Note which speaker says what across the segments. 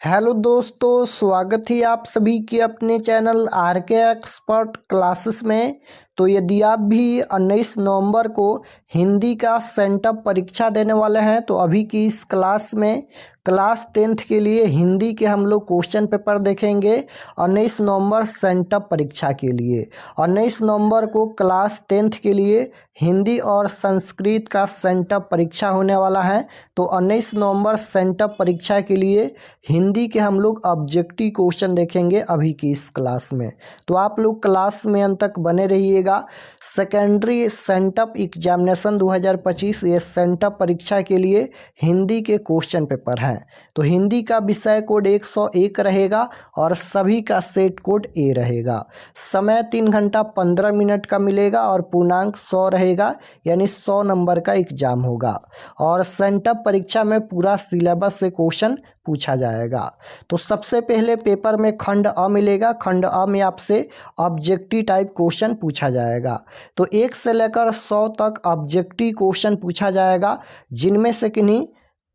Speaker 1: Hello दोस्तों, स्वागत है आप सभी के अपने चैनल आर के एक्सपर्ट क्लासेस में। तो यदि आप भी 19 नवंबर को हिंदी का सेंटअप परीक्षा देने वाले हैं तो अभी की इस क्लास में क्लास 10th के लिए हिंदी के हम लोग क्वेश्चन पेपर देखेंगे 19 नवंबर सेंटअप परीक्षा के लिए। 19 नवंबर को क्लास 10th के लिए हिंदी और संस्कृत का सेंटअप परीक्षा होने वाला है। तो 19 नवंबर सेंटअप परीक्षा के लिए हिंदी के हम लोग ऑब्जेक्टिव क्वेश्चन देखेंगे अभी की इस क्लास में। तो आप लोग क्लास में अंत तक बने रहिएगा। सेकेंडरी सेंटअप एग्जामिनेशन 2025 ये सेंटअप परीक्षा के लिए हिंदी के क्वेश्चन पेपर हैं। तो हिंदी का विषय कोड 101 रहेगा और सभी का सेट कोड ए रहेगा। समय 3 घंटा 15 मिनट का मिलेगा और पूर्णांक 100 रहेगा, यानी 100 नंबर का एग्जाम होगा। और सेंटअप परीक्षा में पूरा सिलेबस से क्वेश्चन पूछा जाएगा। तो सबसे पहले पेपर में खंड अ मिलेगा। खंड अ में आपसे ऑब्जेक्टिव टाइप क्वेश्चन पूछा जाएगा। तो 1 से लेकर 100 तक ऑब्जेक्टिव क्वेश्चन पूछा जाएगा, जिनमें से किन्हीं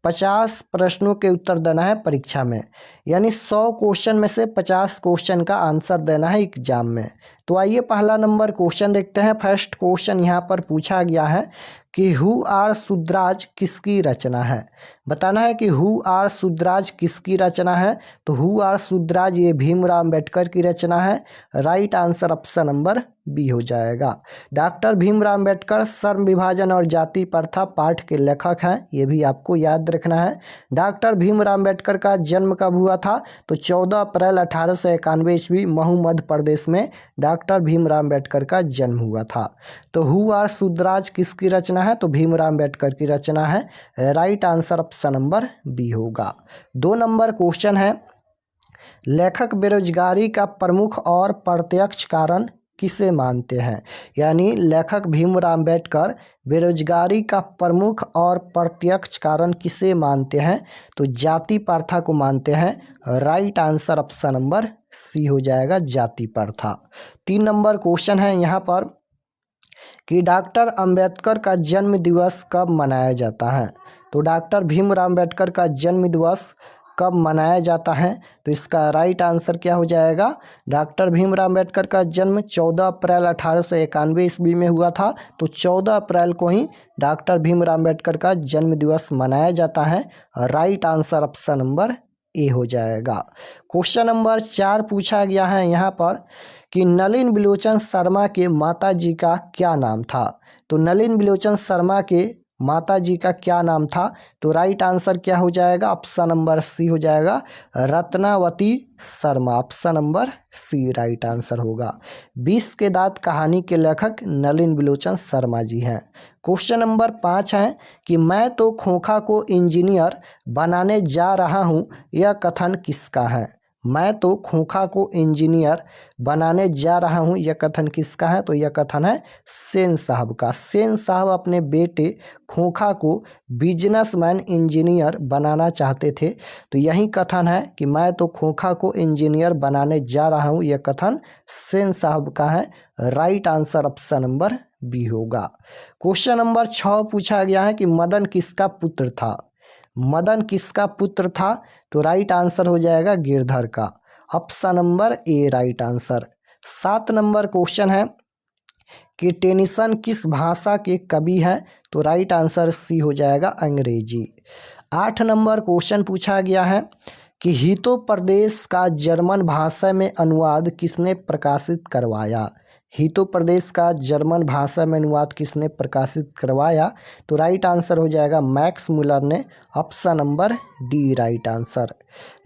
Speaker 1: 50 प्रश्नों के उत्तर देना है परीक्षा में, यानी 100 क्वेश्चन में से 50 क्वेश्चन का आंसर देना है एग्जाम में। तो आइए पहला नंबर क्वेश्चन देखते हैं। फर्स्ट क्वेश्चन यहाँ पर पूछा गया है कि हु आर शुद्राज किसकी रचना है। बताना है कि हु आर शुद्राज किसकी रचना है। तो हु आर शुद्राज ये भीमराव अम्बेडकर की रचना है। Right answer option number B हो जाएगा। डॉक्टर भीमराव अम्बेडकर श्रम विभाजन और जाति प्रथा पाठ के लेखक हैं, ये भी आपको याद रखना है। डॉक्टर भीमराव अम्बेडकर का जन्म कब हुआ था। तो 14 अप्रैल 1891 ईस्वी महू मध्य प्रदेश में डॉक्टर भीमराव अम्बेडकर का जन्म हुआ था। तो हु आर शुद्राज किसकी रचना है। तो भीमराव अम्बेडकर की रचना है। Right answer option number B होगा। 2 नंबर क्वेश्चन है, लेखक बेरोजगारी का प्रमुख और प्रत्यक्ष कारण किसे मानते हैं। यानी लेखक भीमराव अम्बेडकर बेरोजगारी का प्रमुख और प्रत्यक्ष कारण किसे मानते हैं। तो जाति प्रथा को मानते हैं। Right answer option number C हो जाएगा, जाति प्रथा। 3 नंबर क्वेश्चन है यहाँ पर कि डॉक्टर अंबेडकर का जन्म दिवस कब मनाया जाता है। तो डॉक्टर भीमराव अम्बेडकर का जन्म दिवस कब मनाया जाता है। तो इसका राइट आंसर क्या हो जाएगा। डॉक्टर भीमराव अम्बेडकर का जन्म 14 अप्रैल 1891 ईस्वी में हुआ था। तो 14 अप्रैल को ही डॉक्टर भीमराव अम्बेडकर का जन्म दिवस मनाया जाता है। राइट आंसर ऑप्शन नंबर ए हो जाएगा। क्वेश्चन नंबर 4 पूछा गया है यहाँ पर कि नलिन बिलोचन शर्मा के माताजी का क्या नाम था। तो नलिन बिलोचन शर्मा के माताजी का क्या नाम था। तो राइट आंसर क्या हो जाएगा। ऑप्शन नंबर सी हो जाएगा, Ratnavati Sharma. Option number C right answer होगा। 20 के दांत कहानी के लेखक नलिन बिलोचन शर्मा जी हैं। क्वेश्चन नंबर 5 है कि मैं तो खोखा को इंजीनियर बनाने जा रहा हूँ, यह कथन किसका है। मैं तो खोखा को इंजीनियर बनाने जा रहा हूँ, यह कथन किसका है। तो यह कथन है सेन साहब का। सेन साहब अपने बेटे खोखा को बिजनेसमैन इंजीनियर बनाना चाहते थे। तो यही कथन है कि मैं तो खोखा को इंजीनियर बनाने जा रहा हूँ, यह कथन सेन साहब का है। Right answer option number B होगा। क्वेश्चन नंबर 6 पूछा गया है कि मदन किसका पुत्र था। मदन किसका पुत्र था। तो राइट आंसर हो जाएगा गिरधर का। Option number A right answer. 7 number question है कि टेनिसन किस भाषा के कवि हैं। तो राइट आंसर सी हो जाएगा, अंग्रेजी। 8 नंबर क्वेश्चन पूछा गया है कि हितोपदेश का जर्मन भाषा में अनुवाद किसने प्रकाशित करवाया। हितोपदेश का जर्मन भाषा में अनुवाद किसने प्रकाशित करवाया। तो राइट आंसर हो जाएगा मैक्स मुलर ने। Option number D right answer.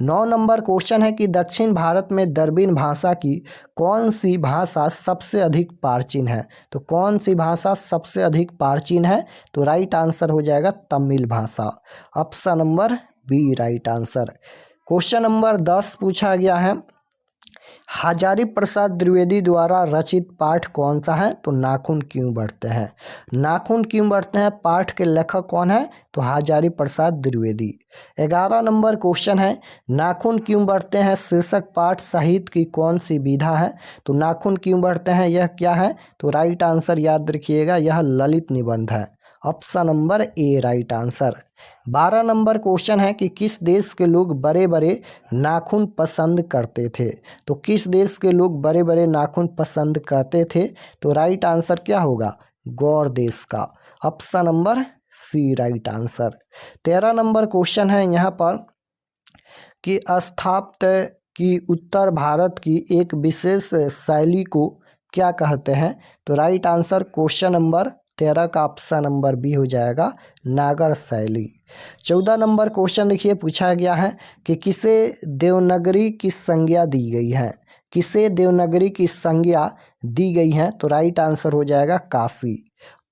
Speaker 1: 9 number question है कि दक्षिण भारत में द्रविड़ भाषा की कौन सी भाषा सबसे अधिक प्राचीन है। तो कौन सी भाषा सबसे अधिक प्राचीन है। तो राइट आंसर हो जाएगा तमिल भाषा। Option number B right answer. Question number 10 पूछा गया है, हजारी प्रसाद द्विवेदी द्वारा रचित पाठ कौन सा है। तो नाखून क्यों बढ़ते हैं। नाखून क्यों बढ़ते हैं पाठ के लेखक कौन है। तो हजारी प्रसाद द्विवेदी। 11 नंबर क्वेश्चन है, नाखून क्यों बढ़ते हैं शीर्षक पाठ साहित्य की कौन सी विधा है। तो नाखून क्यों बढ़ते हैं यह क्या है। तो राइट आंसर याद रखिएगा, यह ललित निबंध है। Option number A right answer. 12 number question है कि किस देश के लोग बड़े बड़े नाखून पसंद करते थे। तो किस देश के लोग बड़े बड़े नाखून पसंद करते थे, तो राइट आंसर क्या होगा, गौर देश का, option number C right answer. 13 number question है यहाँ पर कि स्थापत्य की उत्तर भारत की एक विशेष शैली को क्या कहते हैं। तो राइट आंसर क्वेश्चन नंबर 13 का ऑप्शन नंबर बी हो जाएगा, नागर शैली। 14 नंबर क्वेश्चन देखिए पूछा गया है कि किसे देवनागरी की संज्ञा दी गई है, किसे देवनागरी की संज्ञा दी गई है। तो राइट आंसर हो जाएगा काशी।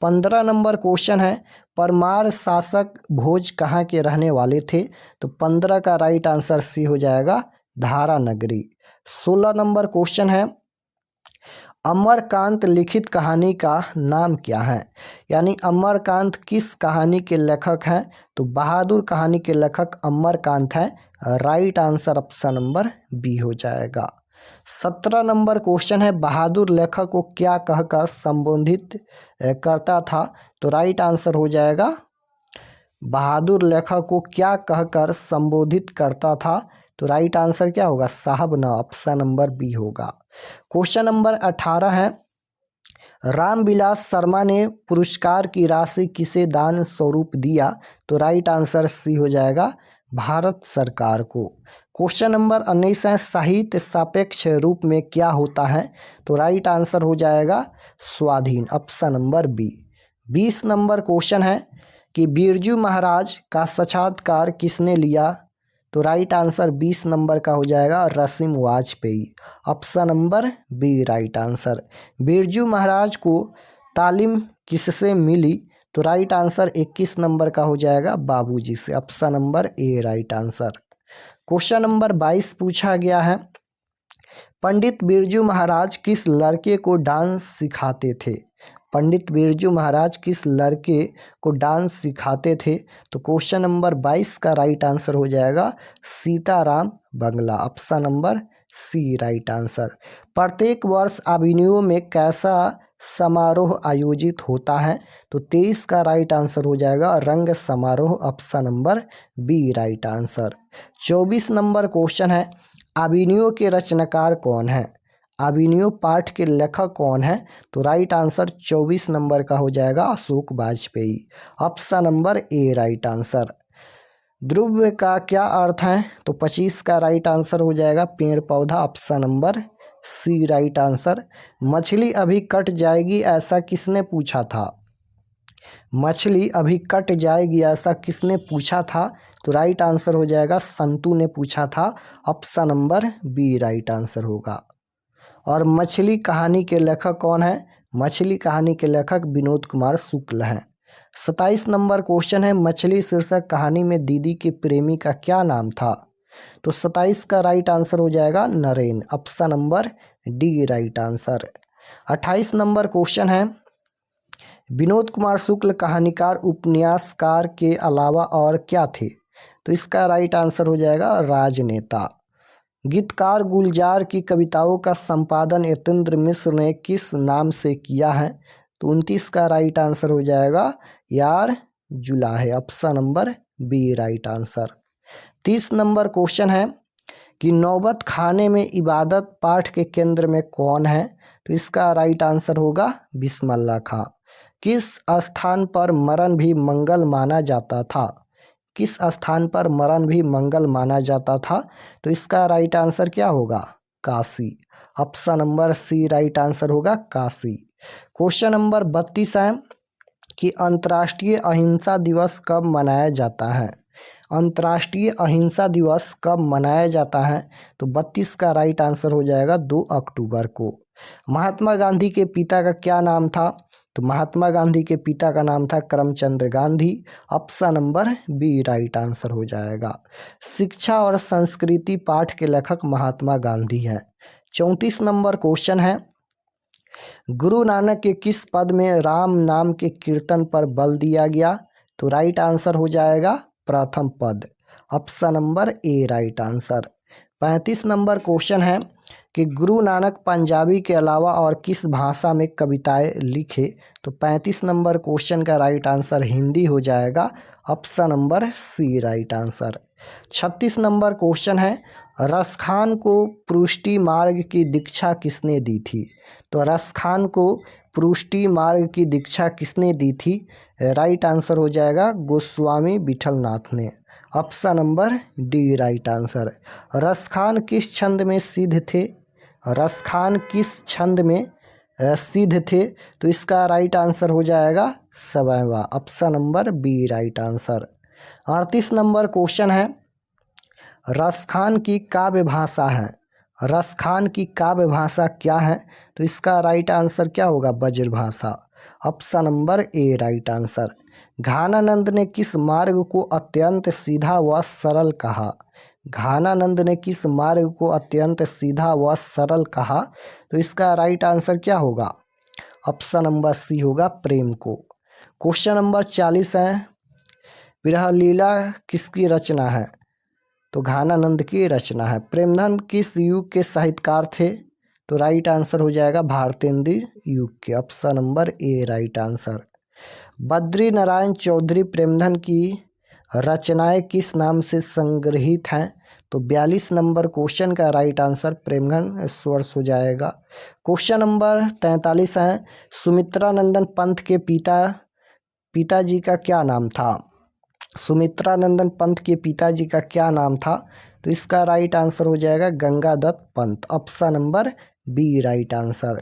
Speaker 1: 15 नंबर क्वेश्चन है परमार शासक भोज कहाँ के रहने वाले थे। तो 15 का राइट आंसर सी हो जाएगा, धारा नगरी। 16 नंबर क्वेश्चन है अमरकांत लिखित कहानी का नाम क्या है, यानी अमरकांत किस कहानी के लेखक हैं। तो बहादुर कहानी के लेखक अमरकांत हैं, right answer option number B हो जाएगा। 17 नंबर क्वेश्चन है बहादुर लेखक को क्या कहकर संबोधित करता था। तो राइट आंसर हो जाएगा, बहादुर लेखक को क्या कहकर संबोधित करता था। तो राइट आंसर क्या होगा, साहब ना, ऑप्शन नंबर बी होगा। क्वेश्चन नंबर 18 है रामविलास शर्मा ने पुरस्कार की राशि किसे दान स्वरूप दिया। तो राइट आंसर सी हो जाएगा, भारत सरकार को। क्वेश्चन नंबर 19 है साहित्य सापेक्ष रूप में क्या होता है। तो राइट आंसर हो जाएगा स्वाधीन, option number B. 20 number question है कि बिरजू महाराज का साक्षात्कार किसने लिया। तो राइट आंसर 20 नंबर का हो जाएगा Rasim Vajpeyi, option number B right answer. Birju Maharaj को तालीम किससे मिली। तो राइट आंसर 21 नंबर का हो जाएगा बाबूजी से, option number A right answer. Question number 22 पूछा गया है पंडित बिरजू महाराज किस लड़के को डांस सिखाते थे। पंडित बिरजू महाराज किस लड़के को डांस सिखाते थे। तो क्वेश्चन नंबर 22 का राइट आंसर हो जाएगा Sitaram Bangla, option number C right answer. प्रत्येक वर्ष अभिनयों में कैसा समारोह आयोजित होता है। तो 23 का राइट आंसर हो जाएगा रंग समारोह, option number B right answer. 24 number question है अभिनयों के रचनाकार कौन है, अभिनव पाठ के लेखक कौन है। तो राइट आंसर 24 नंबर का हो जाएगा Ashok Vajpeyi, option number A right answer. ध्रुव का क्या अर्थ है। तो 25 का राइट आंसर हो जाएगा पेड़ पौधा, option number C right answer. मछली अभी कट जाएगी ऐसा किसने पूछा था, मछली अभी कट जाएगी ऐसा किसने पूछा था। तो राइट आंसर हो जाएगा संतू ने पूछा था, option number B right answer होगा। और मछली कहानी के लेखक कौन है, मछली कहानी के लेखक विनोद कुमार शुक्ल हैं। 27 नंबर क्वेश्चन है मछली शीर्षक कहानी में दीदी के प्रेमी का क्या नाम था। तो 27 का राइट आंसर हो जाएगा Naren, option number D right answer. 28 number question है विनोद कुमार शुक्ल कहानीकार उपन्यासकार के अलावा और क्या थे। तो इसका राइट आंसर हो जाएगा राजनेता। गीतकार गुलजार की कविताओं का संपादन यतेंद्र मिश्र ने किस नाम से किया है। तो 29 का राइट आंसर हो जाएगा यार जुलाहे, option number B right answer. 30 number question है कि नौबत खाने में इबादत पाठ के केंद्र में कौन है। तो इसका राइट आंसर होगा बिस्मिल्लाह खां। किस स्थान पर मरण भी मंगल माना जाता था, किस स्थान पर मरण भी मंगल माना जाता था। तो इसका राइट आंसर क्या होगा Kashi, option number C right answer होगा काशी। क्वेश्चन नंबर 32 है कि अंतर्राष्ट्रीय अहिंसा दिवस कब मनाया जाता है, अंतर्राष्ट्रीय अहिंसा दिवस कब मनाया जाता है। तो 32 का राइट आंसर हो जाएगा 2 अक्टूबर को। महात्मा गांधी के पिता का क्या नाम था। तो महात्मा गांधी के पिता का नाम था Karamchand Gandhi, option number B right answer हो जाएगा। शिक्षा और संस्कृति पाठ के लेखक महात्मा गांधी हैं। 34 नंबर क्वेश्चन है गुरु नानक के किस पद में राम नाम के कीर्तन पर बल दिया गया। तो राइट आंसर हो जाएगा प्रथम पद, option number A right answer. 35 number question है कि गुरु नानक पंजाबी के अलावा और किस भाषा में कविताएं लिखे। तो 35 नंबर क्वेश्चन का राइट आंसर हिंदी हो जाएगा, option number C right answer. 36 number question है रसखान को पुष्टि मार्ग की दीक्षा किसने दी थी। तो रसखान को पुष्टि मार्ग की दीक्षा किसने दी थी, राइट आंसर हो जाएगा गोस्वामी विठलनाथ ने, option number D right answer. Raskhan किस छंद में सिद्ध थे, रसखान किस छंद में सिद्ध थे। तो इसका राइट आंसर हो जाएगा सवैवा, option number B right answer. 38 number question है रसखान की काव्य भाषा है, रसखान की काव्य भाषा क्या है। तो इसका राइट आंसर क्या होगा, Brajbhasha, option number A right answer. Ghananand ने किस मार्ग को अत्यंत सीधा व सरल कहा, घानानंद ने किस मार्ग को अत्यंत सीधा व सरल कहा। तो इसका राइट आंसर क्या होगा, ऑप्शन नंबर सी होगा प्रेम को। क्वेश्चन नंबर 40 है विरह लीला किसकी रचना है। तो घानानंद की रचना है। प्रेमधन किस युग के साहित्यकार थे। तो राइट आंसर हो जाएगा भारतेंदु युग के, option number A right answer. Badri Narayan Chaudhary Premghan की रचनाएं किस नाम से संग्रहित हैं। तो 42 नंबर क्वेश्चन का राइट आंसर प्रेमधन सोर्स हो जाएगा। क्वेश्चन नंबर 43 है सुमित्रानंदन पंत के पिताजी का क्या नाम था। सुमित्रानंदन पंत के पिताजी का क्या नाम था। तो इसका राइट आंसर हो जाएगा Gangadatt Pant, option number B right answer.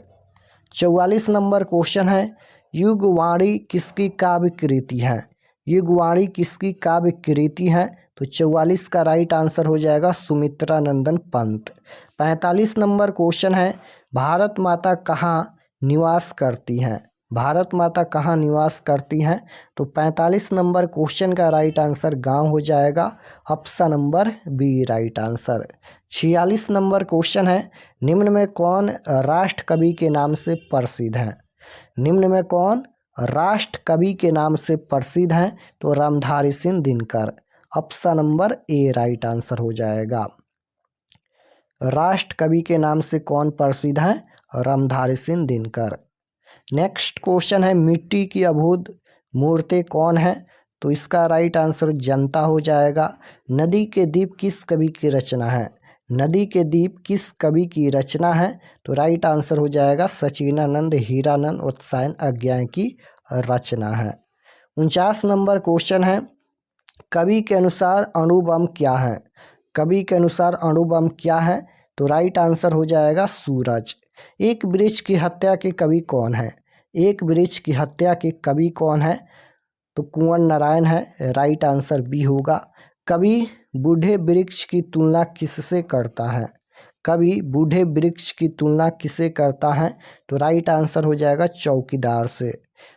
Speaker 1: 44 number question है युगवाणी किसकी काव्य कृति है, युगवाणी किसकी काव्य कृति है। तो 44 का राइट आंसर हो जाएगा सुमित्रानंदन पंत। 45 नंबर क्वेश्चन है भारत माता कहाँ निवास करती हैं, भारत माता कहाँ निवास करती हैं। तो 45 नंबर क्वेश्चन का राइट आंसर गांव हो जाएगा, option number B right answer. 46 number question है निम्न में कौन राष्ट्र कवि के नाम से प्रसिद्ध है, निम्न में कौन राष्ट्र कवि के नाम से प्रसिद्ध है। तो Ramdhari Singh Dinkar, option number A right answer हो जाएगा। राष्ट्र कवि के नाम से कौन प्रसिद्ध है, रामधारी सिंह दिनकर। नेक्स्ट क्वेश्चन है मिट्टी की अबोध मूर्ति कौन है। तो इसका राइट आंसर जनता हो जाएगा। नदी के दीप किस कवि की रचना है, नदी के दीप किस कवि की रचना है। तो राइट आंसर हो जाएगा सचिनानंद हीरानंद उत्सायन अज्ञान की रचना है। 49 नंबर क्वेश्चन है कवि के अनुसार अणुबम क्या है, कवि के अनुसार अणुबम क्या है। तो राइट आंसर हो जाएगा सूरज। एक वृक्ष की हत्या के कवि कौन है, एक वृक्ष की हत्या के कवि कौन है। तो कुंवर नारायण है, राइट आंसर बी होगा। कवि बूढ़े वृक्ष की तुलना किससे करता है, कवि बूढ़े वृक्ष की तुलना किससे करता है। तो राइट आंसर हो जाएगा चौकीदार से।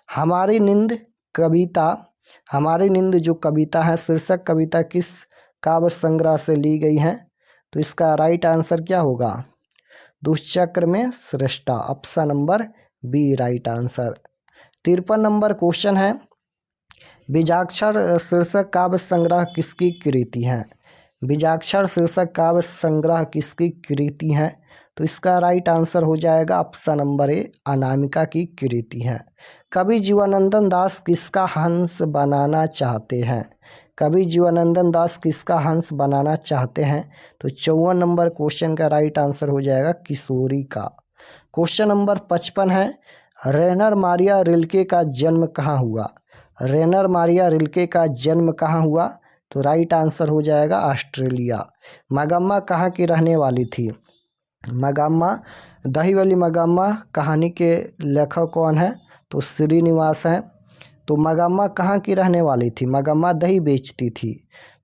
Speaker 1: हमारी नींद कविता, हमारी नींद जो कविता है शीर्षक कविता किस काव्य संग्रह से ली गई है। तो इसका राइट आंसर क्या होगा, दुष्चक्र में श्रेष्ठा, option number B right answer. 53 number question है बीजाक्षर शीर्षक काव्य संग्रह किसकी कृति है, बीजाक्षर शीर्षक काव्य संग्रह किसकी कृति है। तो इसका राइट आंसर हो जाएगा ऑप्शन नंबर ए अनामिका की कृति है। कवि जीवानंदन दास किसका हंस बनाना चाहते हैं, कवि जीवानंदन दास किसका हंस बनाना चाहते हैं। तो 54 नंबर क्वेश्चन का राइट आंसर हो जाएगा किशोरी का। क्वेश्चन नंबर 55 है रेनर मारिया रिल्के का जन्म कहाँ हुआ, रेनर मारिया रिल्के का जन्म कहाँ हुआ। तो राइट आंसर हो जाएगा ऑस्ट्रेलिया। मगम्मा कहाँ की रहने वाली थी, मगम्मा दही वाली मगम्मा कहानी के लेखक कौन है। तो श्रीनिवास हैं। तो मगम्मा कहाँ की रहने वाली थी, मगम्मा दही बेचती थी।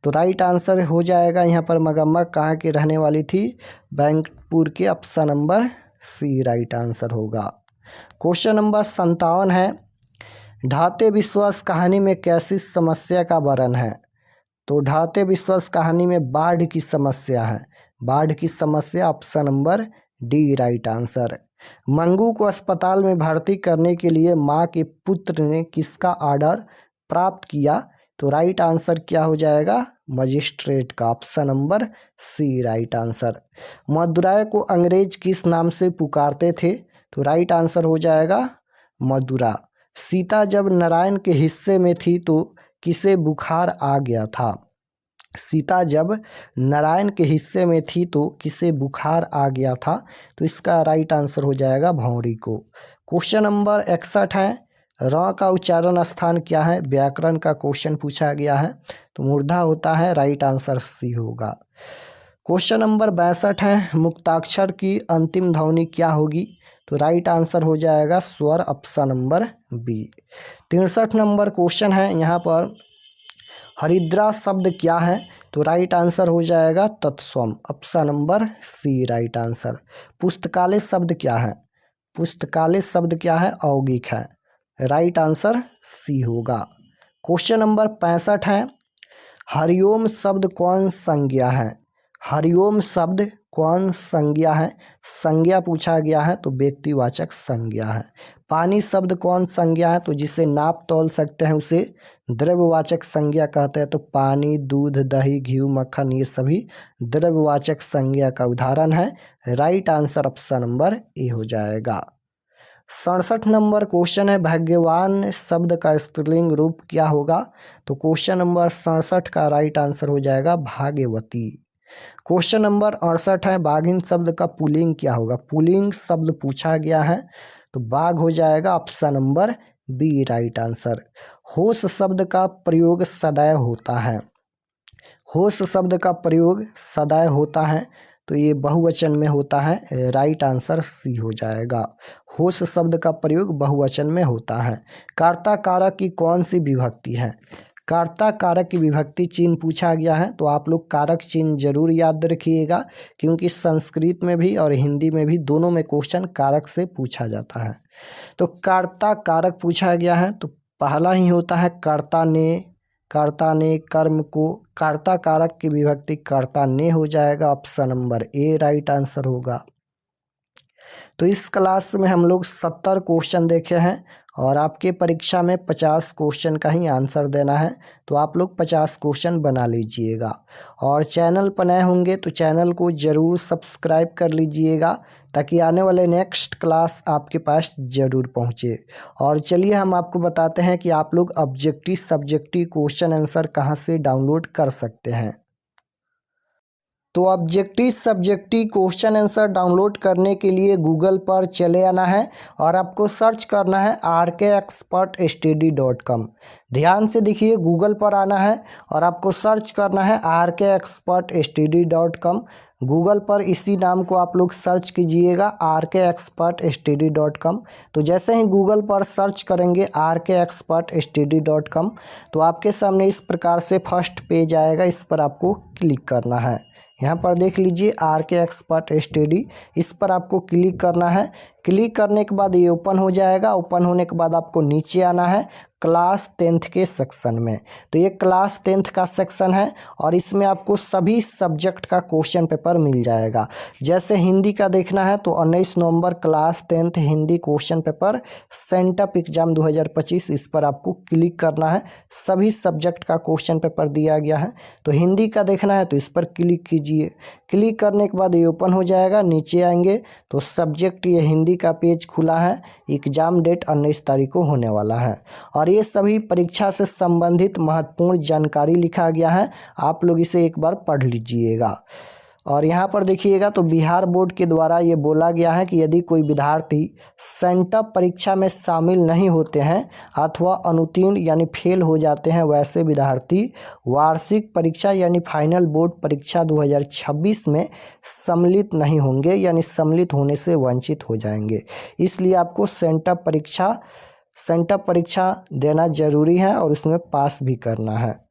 Speaker 1: तो राइट आंसर हो जाएगा यहाँ पर मगम्मा कहाँ की रहने वाली थी, बैंकपुर के, option number C right answer होगा। क्वेश्चन नंबर 57 है ढाते विश्वास कहानी में कैसी समस्या का वर्णन है। तो ढाते विश्वास कहानी में बाढ़ की समस्या है, बाढ़ की समस्या, option number D right answer. Mangu को अस्पताल में भर्ती करने के लिए मां के पुत्र ने किसका ऑर्डर प्राप्त किया। तो राइट आंसर क्या हो जाएगा? मजिस्ट्रेट का, option number C right answer. Madurai को अंग्रेज किस नाम से पुकारते थे? तो राइट आंसर हो जाएगा मदुरा। सीता जब नारायण के हिस्से में थी तो किसे बुखार आ गया था? सीता जब नारायण के हिस्से में थी तो किसे बुखार आ गया था? तो इसका राइट आंसर हो जाएगा भौंरी को। क्वेश्चन नंबर 61 है, र का उच्चारण स्थान क्या है? व्याकरण का क्वेश्चन पूछा गया है, तो मूर्धा होता है, राइट आंसर सी होगा। क्वेश्चन नंबर 62 है, मुक्ताक्षर की अंतिम ध्वनि क्या होगी? तो राइट आंसर हो जाएगा स्वर, option number B. 63 number question है, यहाँ पर हरिद्रा शब्द क्या है? तो राइट आंसर हो जाएगा तत्सम, option number C right answer. पुस्तकालय शब्द क्या है? पुस्तकालय शब्द क्या है? औगिक है, राइट आंसर सी होगा। क्वेश्चन नंबर 65 है, हरिओम शब्द कौन संज्ञा है? हरिओम शब्द कौन संज्ञा है? संज्ञा पूछा गया है, तो व्यक्तिवाचक संज्ञा है। पानी शब्द कौन संज्ञा है? तो जिसे नाप तौल सकते हैं उसे द्रव्यवाचक संज्ञा कहते हैं। तो पानी, दूध, दही, घी, मक्खन ये सभी द्रव्यवाचक संज्ञा का उदाहरण है, राइट आंसर ऑप्शन नंबर ए हो जाएगा। 67 नंबर क्वेश्चन है, भाग्यवान शब्द का स्त्रीलिंग रूप क्या होगा? तो क्वेश्चन नंबर 67 का राइट आंसर हो जाएगा भाग्यवती। क्वेश्चन नंबर 68 है, बाघिन शब्द का पुल्लिंग क्या होगा? पुल्लिंग शब्द पूछा गया है, तो बाघ हो जाएगा, option number B right answer. होश शब्द का प्रयोग सदैव होता है। होश शब्द का प्रयोग सदैव होता है, तो ये बहुवचन में होता है, राइट आंसर सी हो जाएगा। होश शब्द का प्रयोग बहुवचन में होता है। कर्ता कारक की कौन सी विभक्ति है? कर्ता कारक की विभक्ति चिन्ह पूछा गया है, तो आप लोग कारक चिन्ह जरूर याद रखिएगा, क्योंकि संस्कृत में भी और हिंदी में भी दोनों में क्वेश्चन कारक से पूछा जाता है। तो कर्ता कारक पूछा गया है, तो पहला ही होता है कर्ता ने। कर्ता ने कर्म को, कर्ता कारक की विभक्ति कर्ता ने हो जाएगा, option number A right answer होगा। तो इस क्लास में हम लोग 70 क्वेश्चन देखे हैं और आपके परीक्षा में 50 क्वेश्चन का ही आंसर देना है, तो आप लोग 50 क्वेश्चन बना लीजिएगा। और चैनल पर नए होंगे तो चैनल को ज़रूर सब्सक्राइब कर लीजिएगा, ताकि आने वाले नेक्स्ट क्लास आपके पास ज़रूर पहुँचे। और चलिए हम आपको बताते हैं कि आप लोग ऑब्जेक्टिव सब्जेक्टिव क्वेश्चन आंसर कहाँ से डाउनलोड कर सकते हैं। तो objective subjective question answer download करने के लिए गूगल पर चले आना है और आपको सर्च करना है rkexpertstudy.com। ध्यान से देखिए, गूगल पर आना है और आपको सर्च करना है rkexpertstudy.com। गूगल पर इसी नाम को आप लोग सर्च कीजिएगा, rkexpertstudy.com। तो जैसे ही गूगल पर सर्च करेंगे rkexpertstudy.com, तो आपके सामने इस प्रकार से फर्स्ट पेज आएगा, इस पर आपको क्लिक करना है। यहाँ पर देख लीजिए RK एक्सपर्ट स्टडी, इस पर आपको क्लिक करना है। क्लिक करने के बाद ये ओपन हो जाएगा। ओपन होने के बाद आपको नीचे आना है क्लास 10th के सेक्शन में। तो ये क्लास 10th का सेक्शन है और इसमें आपको सभी सब्जेक्ट का क्वेश्चन पेपर मिल जाएगा। जैसे हिंदी का देखना है तो 19 नवंबर class 10th Hindi question paper sent up exam 2025, इस पर आपको क्लिक करना है। सभी सब्जेक्ट का क्वेश्चन पेपर दिया गया है। तो हिंदी का देखना है तो इस पर क्लिक कीजिए। क्लिक करने के बाद ये ओपन हो जाएगा। नीचे आएंगे तो सब्जेक्ट ये हिंदी का पेज खुला है। एग्जाम डेट 19 तारीख को होने वाला है और ये सभी परीक्षा से संबंधित महत्वपूर्ण जानकारी लिखा गया है। आप लोग इसे एक बार पढ़ लीजिएगा। और यहाँ पर देखिएगा तो बिहार बोर्ड के द्वारा ये बोला गया है कि यदि कोई विद्यार्थी सेंटअप परीक्षा में शामिल नहीं होते हैं अथवा अनुत्तीर्ण यानी फेल हो जाते हैं, वैसे विद्यार्थी वार्षिक परीक्षा यानी फाइनल बोर्ड परीक्षा 2026 में सम्मिलित नहीं होंगे, यानी सम्मिलित होने से वंचित हो जाएंगे। इसलिए आपको सेंटअप परीक्षा देना जरूरी है और उसमें पास भी करना है।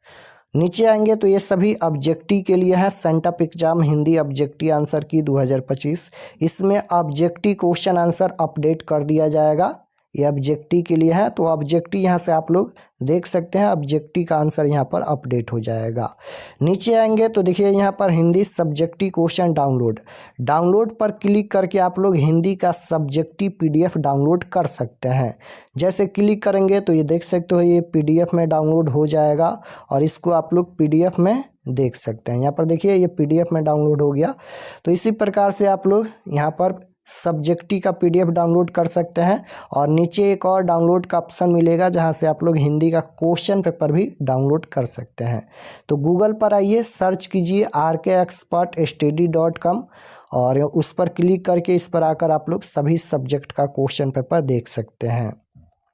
Speaker 1: नीचे आएंगे तो ये सभी ऑब्जेक्टिव के लिए है। Sent up exam Hindi objective answer की 2025, इसमें ऑब्जेक्टिव क्वेश्चन आंसर अपडेट कर दिया जाएगा। ये ऑब्जेक्टिव के लिए है। तो ऑब्जेक्टिव यहाँ से आप लोग देख सकते हैं, ऑब्जेक्टिव का आंसर यहाँ पर अपडेट हो जाएगा। नीचे आएंगे तो देखिए यहाँ पर हिंदी सब्जेक्टिव क्वेश्चन डाउनलोड पर क्लिक करके आप लोग हिंदी का सब्जेक्टिव PDF डाउनलोड कर सकते हैं। जैसे क्लिक करेंगे तो ये देख सकते हो ये PDF में डाउनलोड हो जाएगा और इसको आप लोग PDF में देख सकते हैं। यहाँ पर देखिए ये PDF में डाउनलोड हो गया। तो इसी प्रकार से आप लोग यहाँ पर सब्जेक्टिव का PDF डाउनलोड कर सकते हैं और नीचे एक और डाउनलोड का ऑप्शन मिलेगा जहां से आप लोग हिंदी का क्वेश्चन पेपर भी डाउनलोड कर सकते हैं। तो गूगल पर आइए, सर्च कीजिए rkexpertstudy.com और उस पर क्लिक करके इस पर आकर आप लोग सभी सब्जेक्ट का क्वेश्चन पेपर देख सकते हैं।